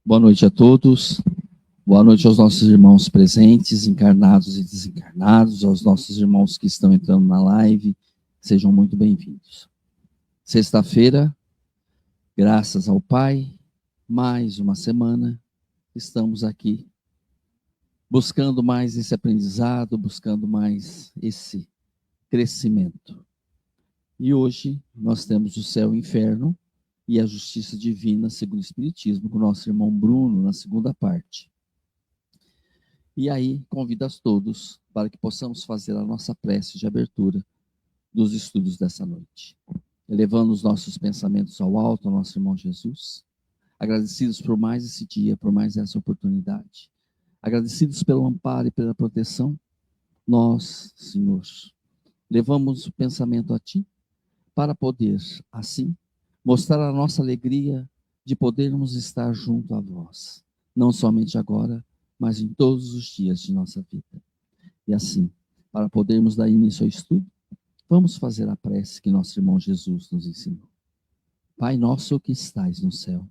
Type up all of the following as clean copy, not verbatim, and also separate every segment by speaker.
Speaker 1: Boa noite a todos. Boa noite aos nossos irmãos presentes, encarnados e desencarnados, aos nossos irmãos que estão entrando na live. Sejam muito bem-vindos. Sexta-feira, graças ao Pai, mais uma semana, estamos aqui buscando mais esse aprendizado, buscando mais esse crescimento. E hoje nós temos o céu e o inferno e a justiça divina segundo o Espiritismo, com o nosso irmão Bruno, na segunda parte. E aí, convido a todos para que possamos fazer a nossa prece de abertura dos estudos dessa noite. Elevando os nossos pensamentos ao alto, ao nosso irmão Jesus, agradecidos por mais esse dia, por mais essa oportunidade. Agradecidos pelo amparo e pela proteção, nós, Senhor, levamos o pensamento a Ti, para poder, assim, mostrar a nossa alegria de podermos estar junto a vós, não somente agora, mas em todos os dias de nossa vida. E assim, para podermos dar início ao estudo, vamos fazer a prece que nosso irmão Jesus nos ensinou. Pai nosso que estais no céu,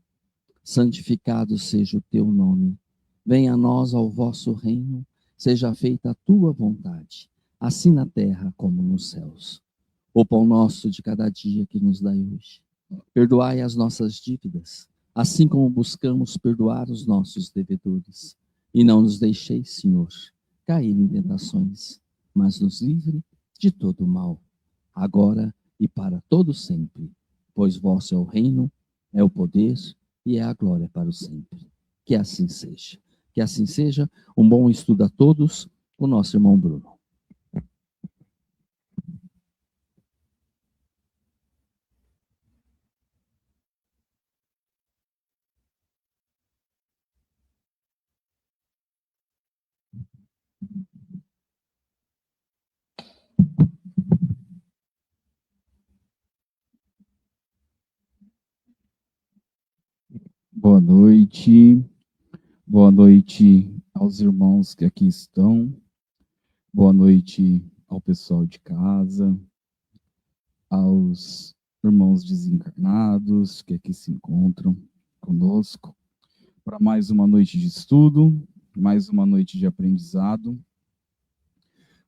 Speaker 1: santificado seja o teu nome. Venha a nós ao vosso reino, seja feita a tua vontade, assim na terra como nos céus. O pão nosso de cada dia que nos dai hoje. Perdoai as nossas dívidas, assim como buscamos perdoar os nossos devedores. E não nos deixeis, Senhor, cair em tentações, mas nos livre de todo o mal, agora e para todo sempre, pois vosso é o reino, é o poder e é a glória para o sempre. Que assim seja. Que assim seja. Um bom estudo a todos, o nosso irmão Bruno.
Speaker 2: Boa noite aos irmãos que aqui estão, boa noite ao pessoal de casa, aos irmãos desencarnados que aqui se encontram conosco, para mais uma noite de estudo, mais uma noite de aprendizado.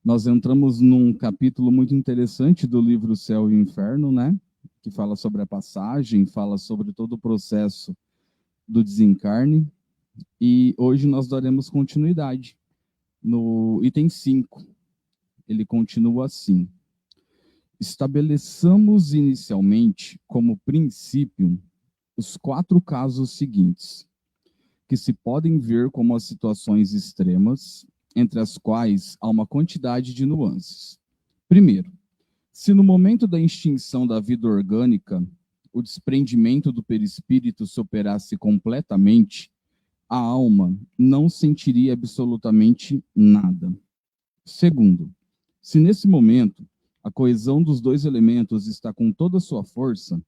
Speaker 2: Nós entramos num capítulo muito interessante do livro Céu e Inferno, né? Que fala sobre a passagem, fala sobre todo o processo do desencarne. E hoje nós daremos continuidade no item 5. Ele continua assim: estabeleçamos inicialmente como princípio os 4 casos seguintes, que se podem ver como as situações extremas, entre as quais há uma quantidade de nuances. Primeiro, se no momento da extinção da vida orgânica, o desprendimento do perispírito se operasse completamente, a alma não sentiria absolutamente nada. Segundo, se nesse momento a coesão dos 2 elementos está com toda a sua força,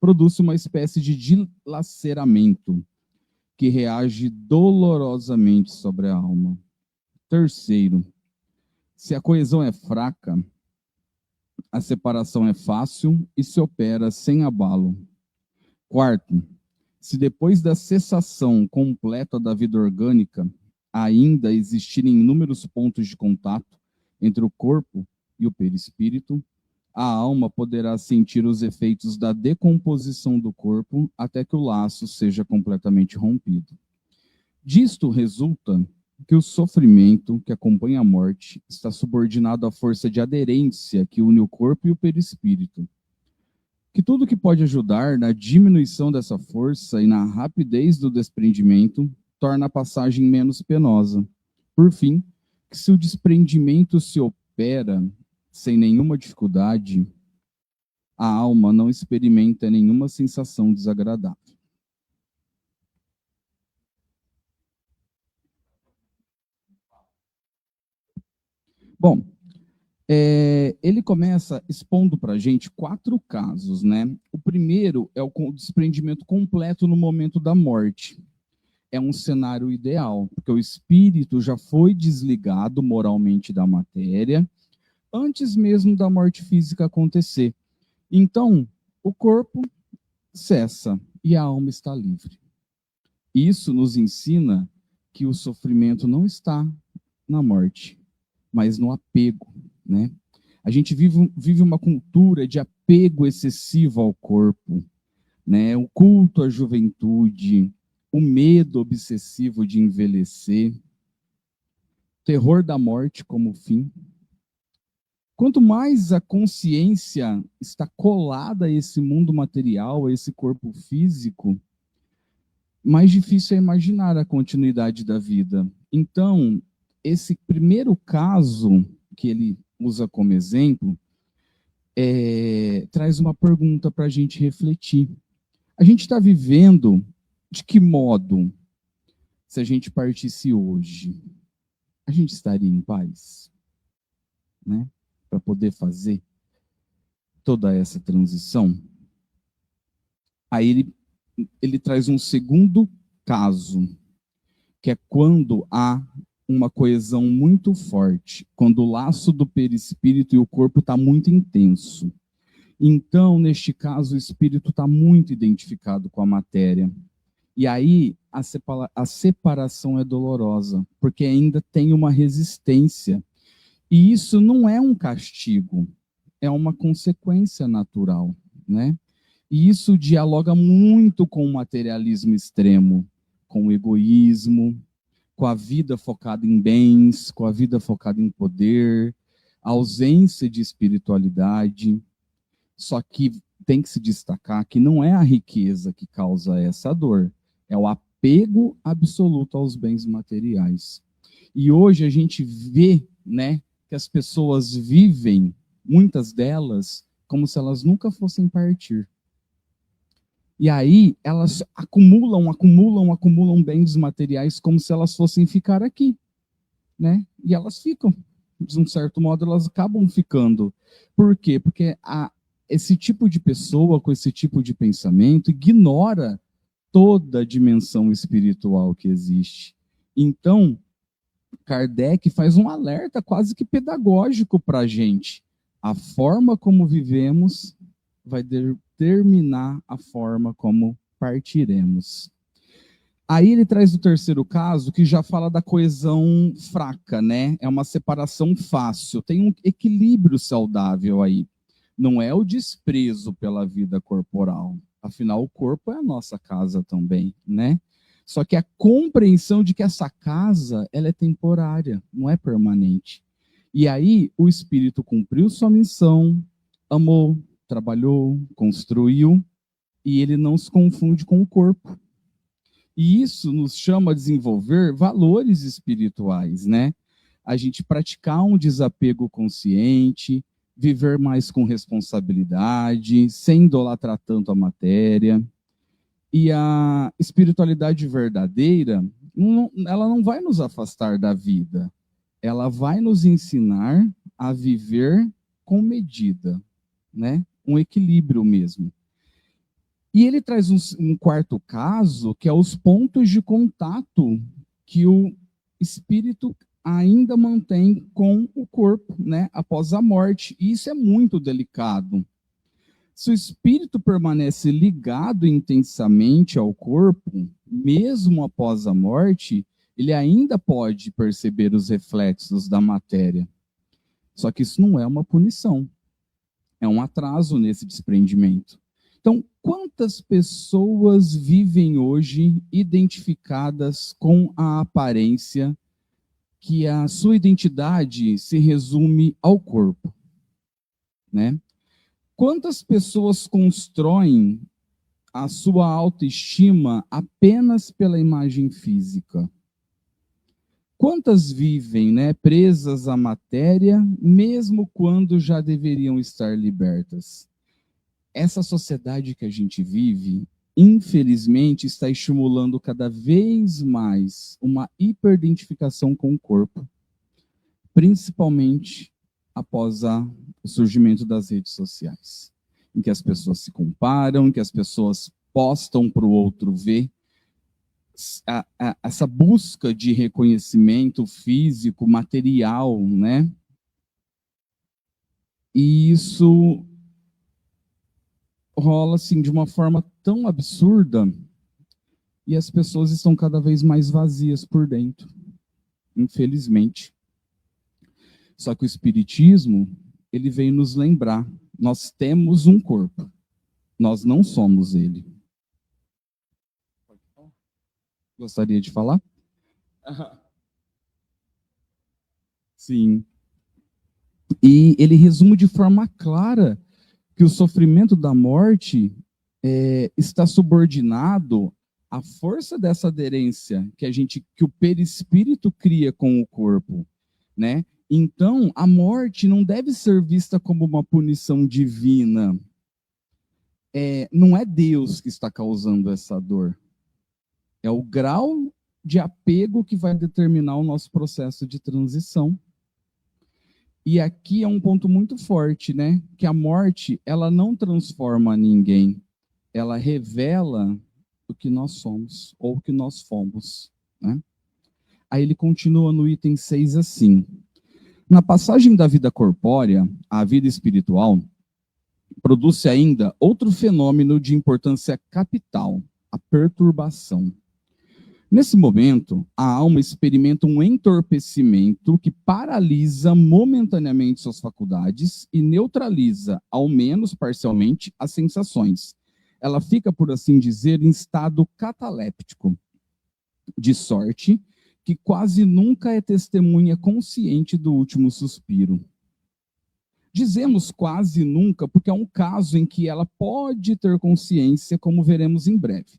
Speaker 2: produz uma espécie de dilaceramento que reage dolorosamente sobre a alma. Terceiro, se a coesão é fraca, a separação é fácil e se opera sem abalo. Quarto, se depois da cessação completa da vida orgânica ainda existirem inúmeros pontos de contato entre o corpo e o perispírito, a alma poderá sentir os efeitos da decomposição do corpo até que o laço seja completamente rompido. Disto resulta que o sofrimento que acompanha a morte está subordinado à força de aderência que une o corpo e o perispírito. Que tudo que pode ajudar na diminuição dessa força e na rapidez do desprendimento torna a passagem menos penosa. Por fim, que se o desprendimento se opera sem nenhuma dificuldade, a alma não experimenta nenhuma sensação desagradável. Bom, ele começa expondo para a gente 4 casos, né? O primeiro é o desprendimento completo no momento da morte. É um cenário ideal, porque o espírito já foi desligado moralmente da matéria antes mesmo da morte física acontecer. Então, o corpo cessa e a alma está livre. Isso nos ensina que o sofrimento não está na morte, mas no apego, né? A gente vive uma cultura de apego excessivo ao corpo, né? O culto à juventude, o medo obsessivo de envelhecer, terror da morte como fim. Quanto mais a consciência está colada a esse mundo material, a esse corpo físico, mais difícil é imaginar a continuidade da vida. Então, esse primeiro caso que ele usa como exemplo traz uma pergunta para a gente refletir. A gente está vivendo de que modo se a gente partisse hoje? A gente estaria em paz, né? Para poder fazer toda essa transição. Aí ele traz um segundo caso, que é quando há uma coesão muito forte, quando o laço do perispírito e o corpo está muito intenso. Então, neste caso, o espírito está muito identificado com a matéria. E aí a separação é dolorosa, porque ainda tem uma resistência. E isso não é um castigo, é uma consequência natural, né? E isso dialoga muito com o materialismo extremo, com o egoísmo, com a vida focada em bens, com a vida focada em poder, a ausência de espiritualidade. Só que tem que se destacar que não é a riqueza que causa essa dor, é o apego absoluto aos bens materiais. E hoje a gente vê, né, que as pessoas vivem, muitas delas, como se elas nunca fossem partir. E aí elas acumulam bens materiais como se elas fossem ficar aqui, né? E elas ficam, de um certo modo, elas acabam ficando. Por quê? Porque esse tipo de pessoa com esse tipo de pensamento ignora toda a dimensão espiritual que existe. Então, Kardec faz um alerta quase que pedagógico para a gente. A forma como vivemos vai determinar a forma como partiremos. Aí ele traz o terceiro caso, que já fala da coesão fraca, né? É uma separação fácil, tem um equilíbrio saudável aí. Não é o desprezo pela vida corporal. Afinal, o corpo é a nossa casa também, né? Só que a compreensão de que essa casa, ela é temporária, não é permanente. E aí o espírito cumpriu sua missão, amou, trabalhou, construiu, e ele não se confunde com o corpo. E isso nos chama a desenvolver valores espirituais, né? A gente praticar um desapego consciente, viver mais com responsabilidade, sem idolatrar tanto a matéria. E a espiritualidade verdadeira, ela não vai nos afastar da vida, ela vai nos ensinar a viver com medida, né? Um equilíbrio mesmo. E ele traz um quarto caso, que é os pontos de contato que o espírito ainda mantém com o corpo, né, após a morte. E isso é muito delicado. Se o espírito permanece ligado intensamente ao corpo, mesmo após a morte, ele ainda pode perceber os reflexos da matéria. Só que isso não é uma punição, é um atraso nesse desprendimento. Então, quantas pessoas vivem hoje identificadas com a aparência que a sua identidade se resume ao corpo, né? Quantas pessoas constroem a sua autoestima apenas pela imagem física? Quantas vivem, né, presas à matéria, mesmo quando já deveriam estar libertas? Essa sociedade que a gente vive, infelizmente, está estimulando cada vez mais uma hiperidentificação com o corpo, principalmente após o surgimento das redes sociais, em que as pessoas se comparam, em que as pessoas postam para o outro ver. Essa busca de reconhecimento físico, material, né? E isso rola assim de uma forma tão absurda. E as pessoas estão cada vez mais vazias por dentro, infelizmente. Só que o Espiritismo, ele veio nos lembrar, nós temos um corpo, nós não somos ele. Gostaria de falar? Sim. E ele resume de forma clara que o sofrimento da morte está subordinado à força dessa aderência que o perispírito cria com o corpo, né? Então, a morte não deve ser vista como uma punição divina. Não é Deus que está causando essa dor. É o grau de apego que vai determinar o nosso processo de transição. E aqui é um ponto muito forte, né? Que a morte, ela não transforma ninguém. Ela revela o que nós somos, ou o que nós fomos, né? Aí ele continua no item 6 assim. Na passagem da vida corpórea à vida espiritual, produz-se ainda outro fenômeno de importância capital, a perturbação. Nesse momento, a alma experimenta um entorpecimento que paralisa momentaneamente suas faculdades e neutraliza, ao menos parcialmente, as sensações. Ela fica, por assim dizer, em estado cataléptico, de sorte que quase nunca é testemunha consciente do último suspiro. Dizemos quase nunca porque é um caso em que ela pode ter consciência, como veremos em breve.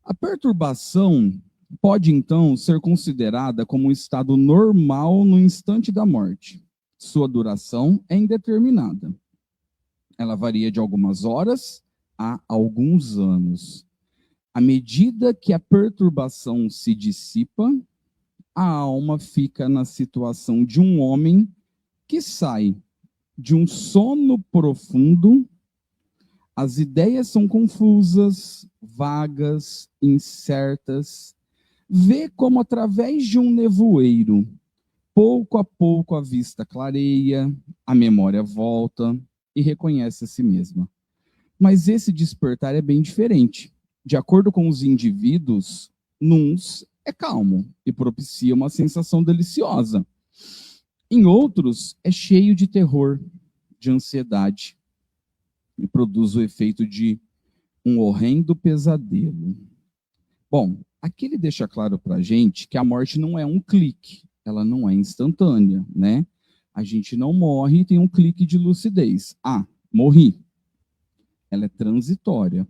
Speaker 2: A perturbação pode, então, ser considerada como um estado normal no instante da morte. Sua duração é indeterminada. Ela varia de algumas horas a alguns anos. À medida que a perturbação se dissipa, a alma fica na situação de um homem que sai de um sono profundo. As ideias são confusas, vagas, incertas. Vê como através de um nevoeiro, pouco a pouco a vista clareia, a memória volta e reconhece a si mesma. Mas esse despertar é bem diferente. De acordo com os indivíduos, nuns é calmo e propicia uma sensação deliciosa. Em outros, é cheio de terror, de ansiedade, e produz o efeito de um horrendo pesadelo. Bom, aqui ele deixa claro para a gente que a morte não é um clique, ela não é instantânea, né? A gente não morre e tem um clique de lucidez. Ah, morri. Ela é transitória.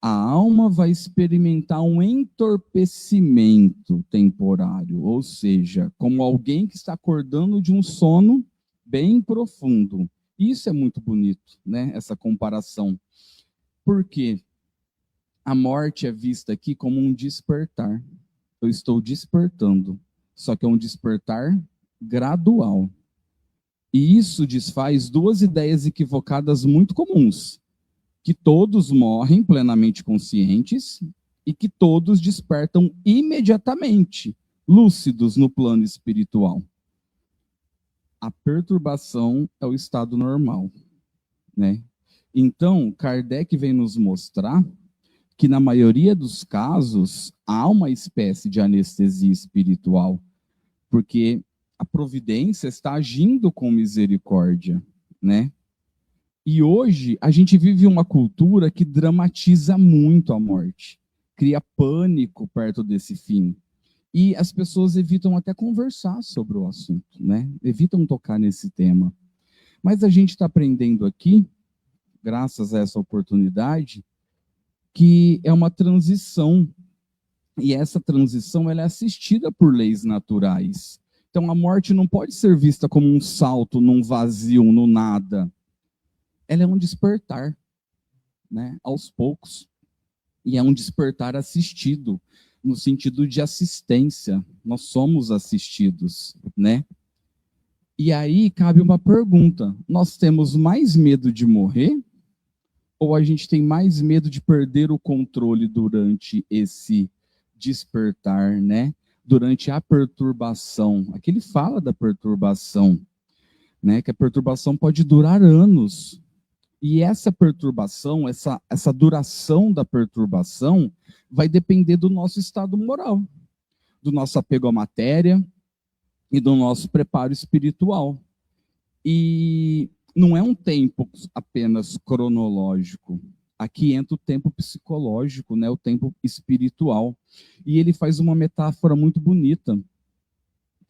Speaker 2: A alma vai experimentar um entorpecimento temporário, ou seja, como alguém que está acordando de um sono bem profundo. Isso é muito bonito, né? Essa comparação. Por quê? A morte é vista aqui como um despertar. Eu estou despertando, só que é um despertar gradual. E isso desfaz duas ideias equivocadas muito comuns: que todos morrem plenamente conscientes e que todos despertam imediatamente, lúcidos no plano espiritual. A perturbação é o estado normal, né? Então, Kardec vem nos mostrar que, na maioria dos casos, há uma espécie de anestesia espiritual, porque a providência está agindo com misericórdia, né? E hoje a gente vive uma cultura que dramatiza muito a morte, cria pânico perto desse fim. E as pessoas evitam até conversar sobre o assunto, né? Evitam tocar nesse tema. Mas a gente está aprendendo aqui, graças a essa oportunidade, que é uma transição. E essa transição ela é assistida por leis naturais. Então a morte não pode ser vista como um salto num vazio, no nada. Ela é um despertar, né? Aos poucos. E é um despertar assistido, no sentido de assistência. Nós somos assistidos, né? E aí cabe uma pergunta: nós temos mais medo de morrer? Ou a gente tem mais medo de perder o controle durante esse despertar, né? Durante a perturbação? Aqui ele fala da perturbação, né? Que a perturbação pode durar anos. E essa perturbação, essa duração da perturbação, vai depender do nosso estado moral, do nosso apego à matéria e do nosso preparo espiritual. E não é um tempo apenas cronológico. Aqui entra o tempo psicológico, né? O tempo espiritual. E ele faz uma metáfora muito bonita.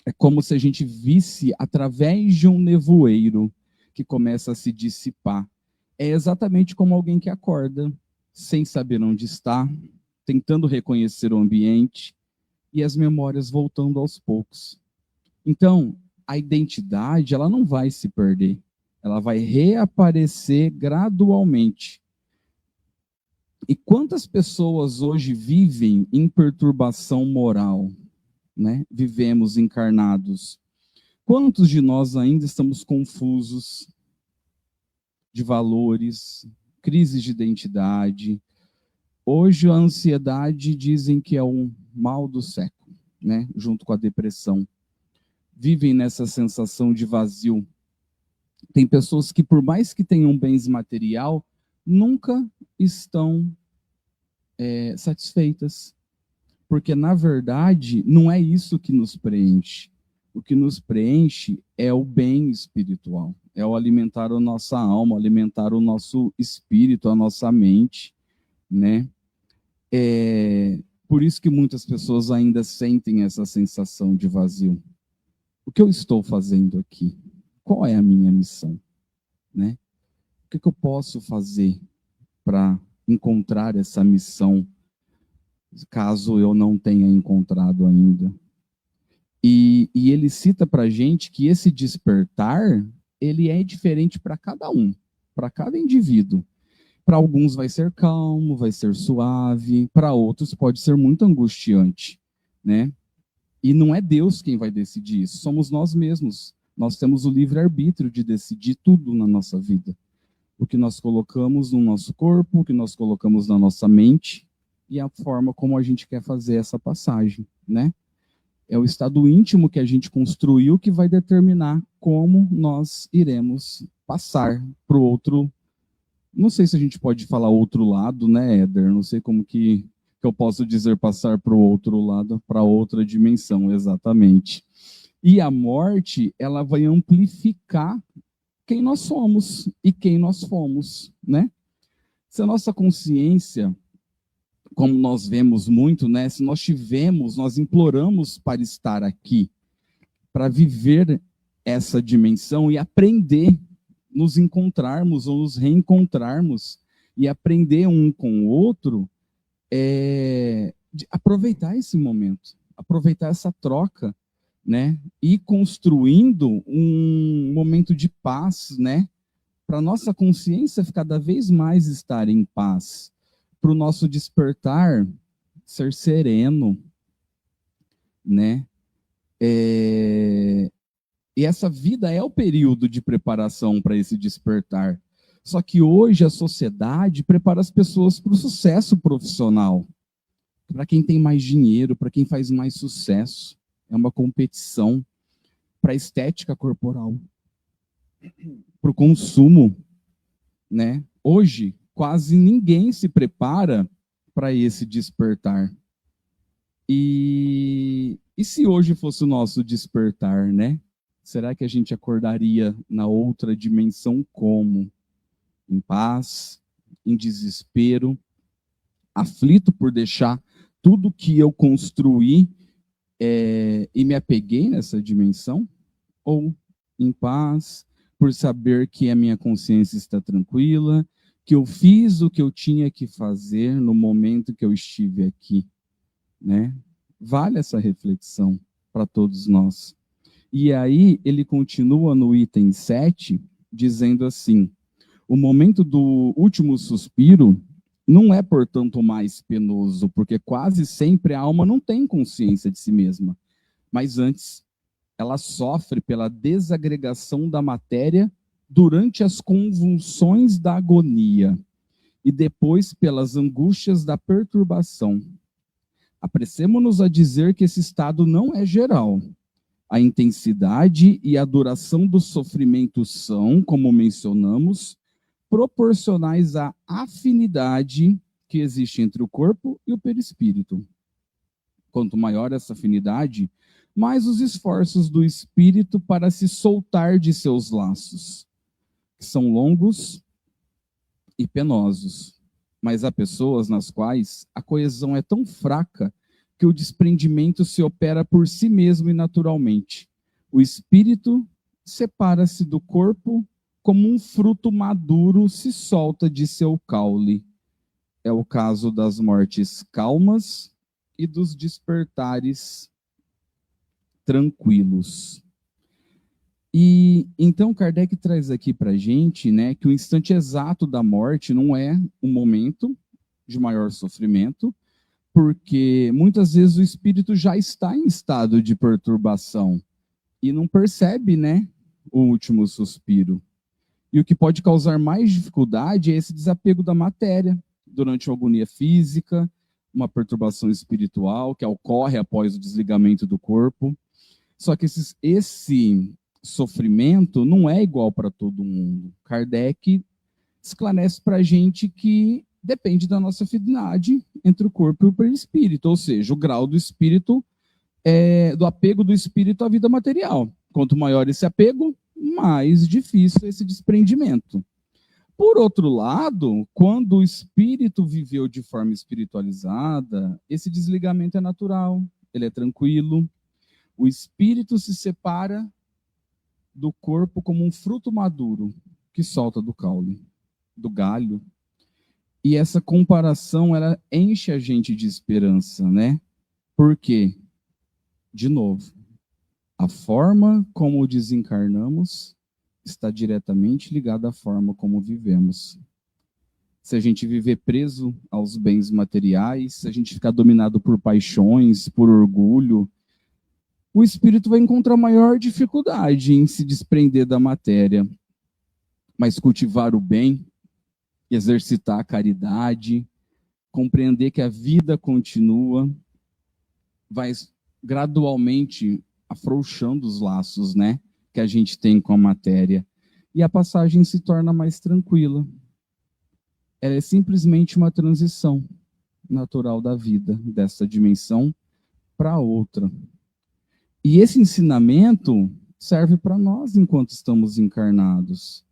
Speaker 2: É como se a gente visse através de um nevoeiro que começa a se dissipar. É exatamente como alguém que acorda, sem saber onde está, tentando reconhecer o ambiente e as memórias voltando aos poucos. Então, a identidade, ela não vai se perder. Ela vai reaparecer gradualmente. E quantas pessoas hoje vivem em perturbação moral, né? Vivemos encarnados. Quantos de nós ainda estamos confusos de valores, crises de identidade? Hoje a ansiedade dizem que é um mal do século, né? Junto com a depressão. Vivem nessa sensação de vazio. Tem pessoas que, por mais que tenham bens material, nunca estão satisfeitas. Porque, na verdade, não é isso que nos preenche. O que nos preenche é o bem espiritual. É o alimentar a nossa alma, alimentar o nosso espírito, a nossa mente, né? Por isso que muitas pessoas ainda sentem essa sensação de vazio. O que eu estou fazendo aqui? Qual é a minha missão? Né? O que eu posso fazer para encontrar essa missão, caso eu não tenha encontrado ainda? E ele cita para a gente que esse despertar, ele é diferente para cada um, para cada indivíduo. Para alguns vai ser calmo, vai ser suave, para outros pode ser muito angustiante, né? E não é Deus quem vai decidir isso, somos nós mesmos. Nós temos o livre-arbítrio de decidir tudo na nossa vida. O que nós colocamos no nosso corpo, o que nós colocamos na nossa mente e a forma como a gente quer fazer essa passagem, né? É o estado íntimo que a gente construiu que vai determinar como nós iremos passar para o outro. Não sei se a gente pode falar outro lado, né, Éder? Não sei como que eu posso dizer passar para o outro lado, para outra dimensão, exatamente. E a morte, ela vai amplificar quem nós somos e quem nós fomos, né? Se a nossa consciência, como nós vemos muito, né? Se nós tivemos, nós imploramos para estar aqui, para viver essa dimensão e aprender, nos encontrarmos ou nos reencontrarmos e aprender um com o outro, aproveitar esse momento, aproveitar essa troca, né? E construindo um momento de paz, né? Para nossa consciência cada vez mais estar em paz, para o nosso despertar ser sereno, né? E essa vida é o período de preparação para esse despertar. Só que hoje a sociedade prepara as pessoas para o sucesso profissional, para quem tem mais dinheiro, para quem faz mais sucesso. É uma competição para a estética corporal, para o consumo, né? Hoje, quase ninguém se prepara para esse despertar. E se hoje fosse o nosso despertar, né? Será que a gente acordaria na outra dimensão como? Em paz, em desespero, aflito por deixar tudo que eu construí e me apeguei nessa dimensão? Ou em paz, por saber que a minha consciência está tranquila, que eu fiz o que eu tinha que fazer no momento que eu estive aqui, né? Vale essa reflexão para todos nós. E aí ele continua no item 7, dizendo assim: o momento do último suspiro não é, portanto, mais penoso, porque quase sempre a alma não tem consciência de si mesma, mas antes ela sofre pela desagregação da matéria durante as convulsões da agonia e depois pelas angústias da perturbação. Apressemo-nos a dizer que esse estado não é geral. A intensidade e a duração do sofrimento são, como mencionamos, proporcionais à afinidade que existe entre o corpo e o perispírito. Quanto maior essa afinidade, mais os esforços do espírito para se soltar de seus laços, que são longos e penosos. Mas há pessoas nas quais a coesão é tão fraca que o desprendimento se opera por si mesmo e naturalmente. O espírito separa-se do corpo como um fruto maduro se solta de seu caule. É o caso das mortes calmas e dos despertares tranquilos. E então Kardec traz aqui para a gente, né, que o instante exato da morte não é um momento de maior sofrimento, porque muitas vezes o espírito já está em estado de perturbação e não percebe, né, o último suspiro. E o que pode causar mais dificuldade é esse desapego da matéria durante uma agonia física, uma perturbação espiritual que ocorre após o desligamento do corpo. Só que esse sofrimento não é igual para todo mundo. Kardec esclarece para a gente que depende da nossa afinidade entre o corpo e o perispírito, ou seja, o grau do espírito, do apego do espírito à vida material. Quanto maior esse apego, mais difícil esse desprendimento. Por outro lado, quando o espírito viveu de forma espiritualizada, esse desligamento é natural, ele é tranquilo. O espírito se separa do corpo como um fruto maduro que solta do caule, do galho. E essa comparação, ela enche a gente de esperança, né? Por quê? De novo, a forma como desencarnamos está diretamente ligada à forma como vivemos. Se a gente viver preso aos bens materiais, se a gente ficar dominado por paixões, por orgulho, o espírito vai encontrar maior dificuldade em se desprender da matéria. Mas cultivar o bem, exercitar a caridade, compreender que a vida continua, vai gradualmente afrouxando os laços, né, que a gente tem com a matéria. E a passagem se torna mais tranquila. Ela é simplesmente uma transição natural da vida, dessa dimensão para outra. E esse ensinamento serve para nós enquanto estamos encarnados.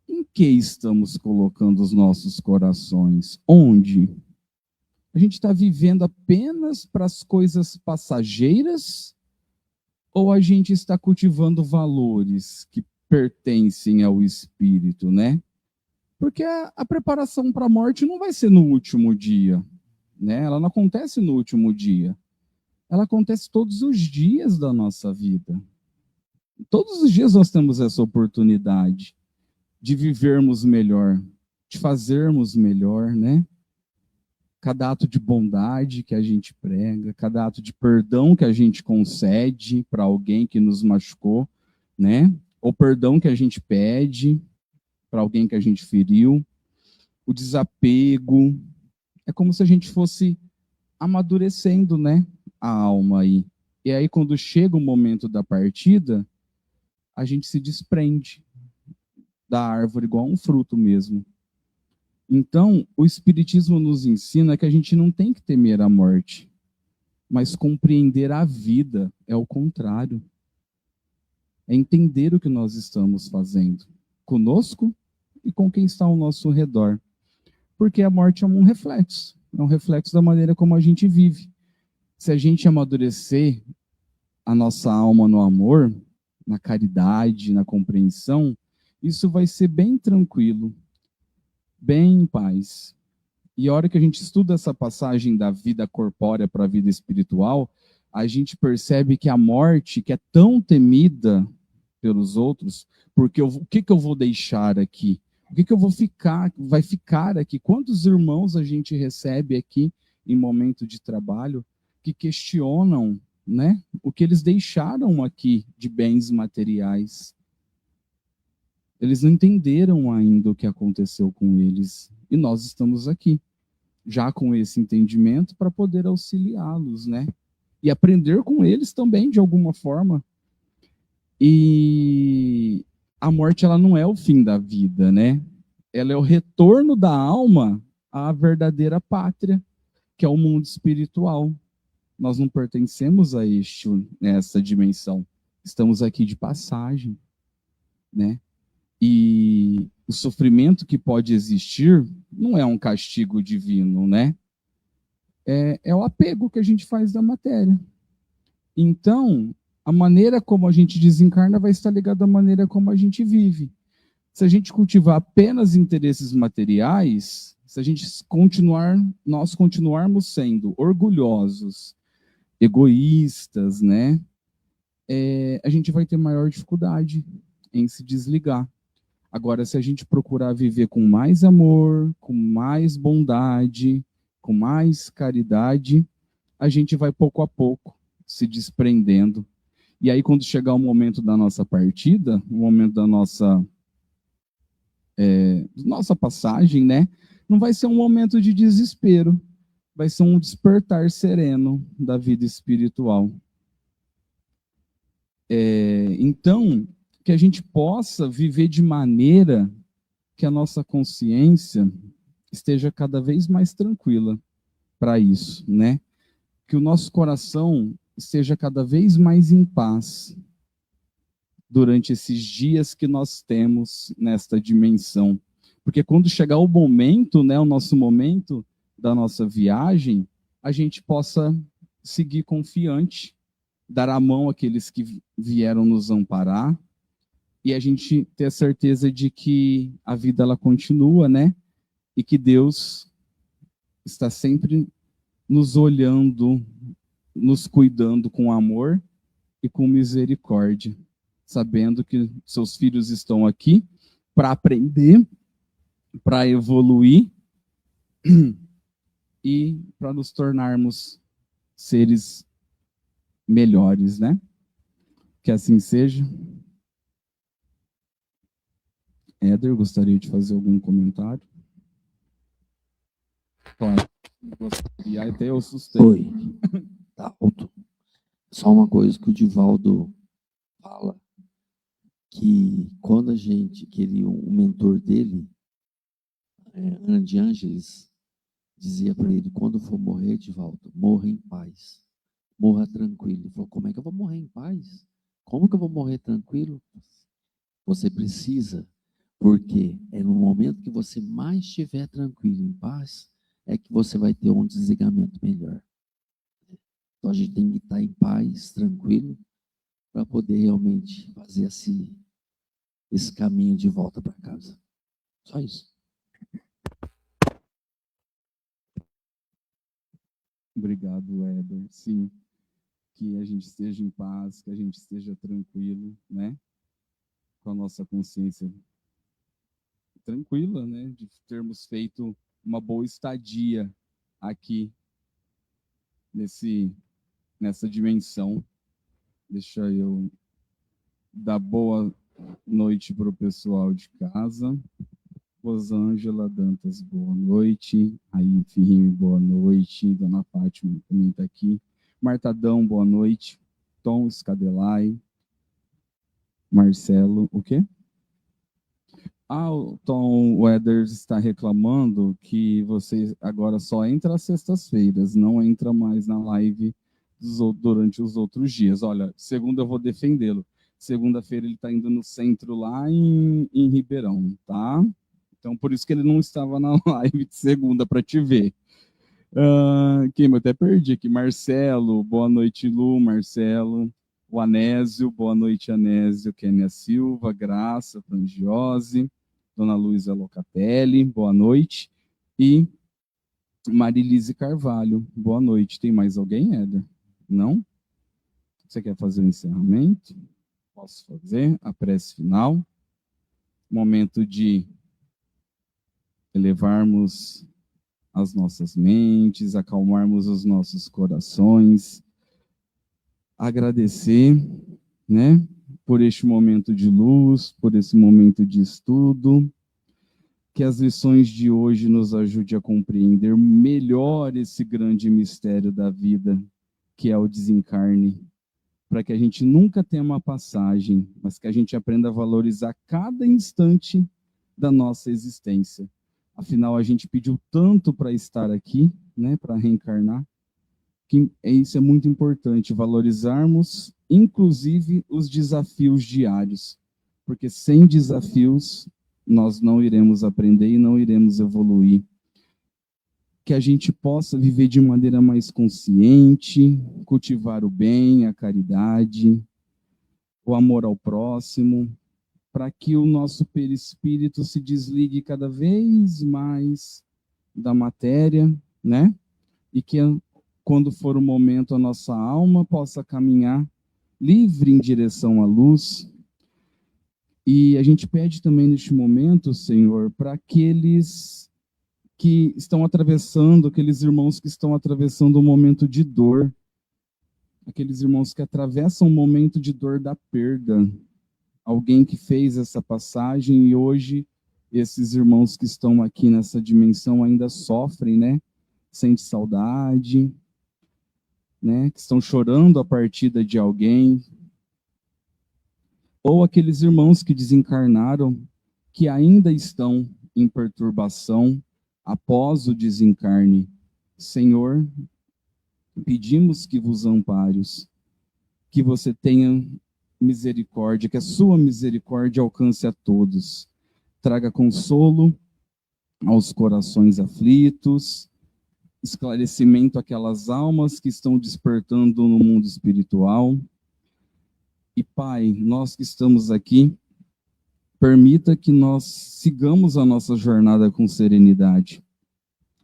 Speaker 2: Em que estamos colocando os nossos corações? Onde? A gente está vivendo apenas para as coisas passageiras? Ou a gente está cultivando valores que pertencem ao espírito, né? Porque a preparação para a morte não vai ser no último dia, né? Ela não acontece no último dia. Ela acontece todos os dias da nossa vida. Todos os dias nós temos essa oportunidade de vivermos melhor, de fazermos melhor, né? Cada ato de bondade que a gente prega, cada ato de perdão que a gente concede para alguém que nos machucou, né? O perdão que a gente pede para alguém que a gente feriu, o desapego, é como se a gente fosse amadurecendo, né, a alma aí. E aí quando chega o momento da partida, a gente se desprende da árvore igual um fruto mesmo. Então, o Espiritismo nos ensina que a gente não tem que temer a morte, mas compreender a vida é o contrário. É entender o que nós estamos fazendo, conosco e com quem está ao nosso redor. Porque a morte é um reflexo da maneira como a gente vive. Se a gente amadurecer a nossa alma no amor, na caridade, na compreensão, isso vai ser bem tranquilo, bem em paz. E a hora que a gente estuda essa passagem da vida corpórea para a vida espiritual, a gente percebe que a morte, que é tão temida pelos outros, porque o que eu vou deixar aqui? O que eu vou ficar, vai ficar aqui? Quantos irmãos a gente recebe aqui em momento de trabalho que questionam, né, o que eles deixaram aqui de bens materiais? Eles não entenderam ainda o que aconteceu com eles. E nós estamos aqui, já com esse entendimento, para poder auxiliá-los, né? E aprender com eles também, de alguma forma. E a morte, ela não é o fim da vida, né? ela é o retorno da alma à verdadeira pátria, que é o mundo espiritual. Nós não pertencemos a essa dimensão. Estamos aqui de passagem, né? E o sofrimento que pode existir não é um castigo divino, né? É o apego que a gente faz da matéria. Então, a maneira como a gente desencarna vai estar ligada à maneira como a gente vive. Se a gente cultivar apenas interesses materiais, se a gente nós continuarmos sendo orgulhosos, egoístas, né? A gente vai ter maior dificuldade em se desligar. Agora, se a gente procurar viver com mais amor, com mais bondade, com mais caridade, a gente vai pouco a pouco se desprendendo. E aí, quando chegar o momento da nossa partida, o momento da nossa passagem, né? Não vai ser um momento de desespero, vai ser um despertar sereno da vida espiritual. Então, que a gente possa viver de maneira que a nossa consciência esteja cada vez mais tranquila para isso, né? Que o nosso coração esteja cada vez mais em paz durante esses dias que nós temos nesta dimensão. Porque quando chegar o momento, né, o nosso momento da nossa viagem, a gente possa seguir confiante, dar a mão àqueles que vieram nos amparar, e a gente ter a certeza de que a vida ela continua, né? E que Deus está sempre nos olhando, nos cuidando com amor e com misericórdia, sabendo que seus filhos estão aqui para aprender, para evoluir e para nos tornarmos seres melhores, né? Que assim seja. Éder, gostaria de fazer algum comentário? Claro. E aí até eu assustei.
Speaker 1: Oi, tá alto. Só uma coisa que o Divaldo fala, que quando a gente queria um mentor dele, Ana de Ângeles, dizia para ele, quando for morrer, Divaldo, morra em paz, morra tranquilo. Ele falou, como é que eu vou morrer em paz? Como que eu vou morrer tranquilo? Você precisa, porque é no momento que você mais estiver tranquilo, em paz, é que você vai ter um desligamento melhor. Então a gente tem que estar em paz, tranquilo, para poder realmente fazer esse caminho de volta para casa. Só isso.
Speaker 2: Obrigado, Éder. Sim, que a gente esteja em paz, que a gente esteja tranquilo, né? Com a nossa consciência tranquila, né? De termos feito uma boa estadia aqui nessa dimensão. Deixa eu dar boa noite para o pessoal de casa. Rosângela Dantas, boa noite. Aí, Firrime, boa noite. Dona Fátima também está aqui. Martadão, boa noite. Tom Scadelai. Marcelo, o quê? O Tom Weathers está reclamando que você agora só entra às sextas-feiras, não entra mais na live durante os outros dias. Olha, segunda eu vou defendê-lo. Segunda-feira ele está indo no centro lá em Ribeirão, tá? Então, por isso que ele não estava na live de segunda para te ver. Quem eu até perdi aqui? Marcelo, boa noite, Lu, Marcelo. O Anésio, boa noite, Anésio. Kênia Silva, Graça, Frangiose. Dona Luísa Locatelli, boa noite. E Marilise Carvalho, boa noite. Tem mais alguém, Éder? Não? Você quer fazer o encerramento? Posso fazer a prece final. Momento de elevarmos as nossas mentes, acalmarmos os nossos corações, agradecer, né, por este momento de luz, por esse momento de estudo, que as lições de hoje nos ajudem a compreender melhor esse grande mistério da vida, que é o desencarne, para que a gente nunca tenha uma passagem, mas que a gente aprenda a valorizar cada instante da nossa existência. Afinal, a gente pediu tanto para estar aqui, né, para reencarnar, que isso é muito importante, valorizarmos, inclusive, os desafios diários, porque sem desafios nós não iremos aprender e não iremos evoluir. Que a gente possa viver de maneira mais consciente, cultivar o bem, a caridade, o amor ao próximo, para que o nosso perispírito se desligue cada vez mais da matéria, né? E que quando for o momento a nossa alma possa caminhar livre em direção à luz. E a gente pede também neste momento, Senhor, para aqueles que estão atravessando, aqueles irmãos que estão atravessando um momento de dor, aqueles irmãos que atravessam um momento de dor da perda, alguém que fez essa passagem e hoje esses irmãos que estão aqui nessa dimensão ainda sofrem, né? Sente saudade, né? Que estão chorando a partida de alguém. Ou aqueles irmãos que desencarnaram, que ainda estão em perturbação após o desencarne. Senhor, pedimos que vos ampares, que você tenha misericórdia, que a sua misericórdia alcance a todos. Traga consolo aos corações aflitos, esclarecimento àquelas almas que estão despertando no mundo espiritual. E Pai, nós que estamos aqui, permita que nós sigamos a nossa jornada com serenidade,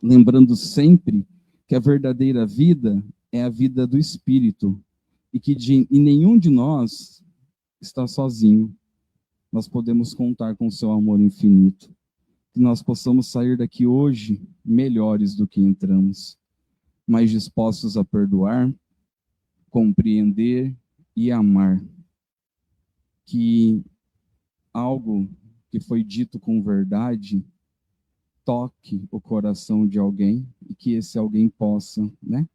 Speaker 2: lembrando sempre que a verdadeira vida é a vida do Espírito e que nenhum de nós está sozinho. Nós podemos contar com o seu amor infinito. Que nós possamos sair daqui hoje melhores do que entramos, mais dispostos a perdoar, compreender e amar. Que algo que foi dito com verdade toque o coração de alguém e que esse alguém possa, né,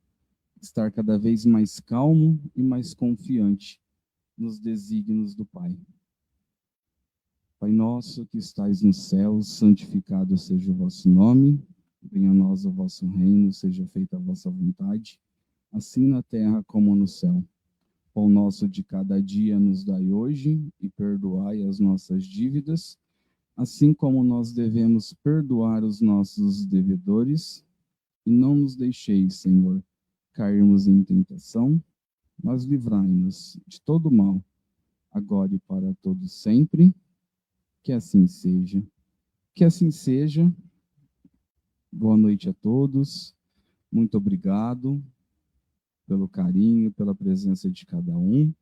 Speaker 2: estar cada vez mais calmo e mais confiante nos desígnios do Pai. Pai nosso que estais nos céus, santificado seja o vosso nome, venha a nós o vosso reino, seja feita a vossa vontade, assim na terra como no céu. Pão nosso de cada dia nos dai hoje e perdoai as nossas dívidas, assim como nós devemos perdoar os nossos devedores, e não nos deixeis, Senhor, cairmos em tentação, mas livrai-nos de todo mal, agora e para todo sempre. Que assim seja. Que assim seja. Boa noite a todos. Muito obrigado pelo carinho, pela presença de cada um.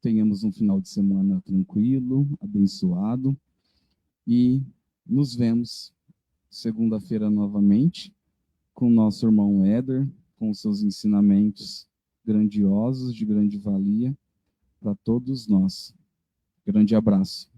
Speaker 2: Tenhamos um final de semana tranquilo, abençoado. E nos vemos segunda-feira novamente com o nosso irmão Éder, com os seus ensinamentos grandiosos, de grande valia para todos nós. Grande abraço.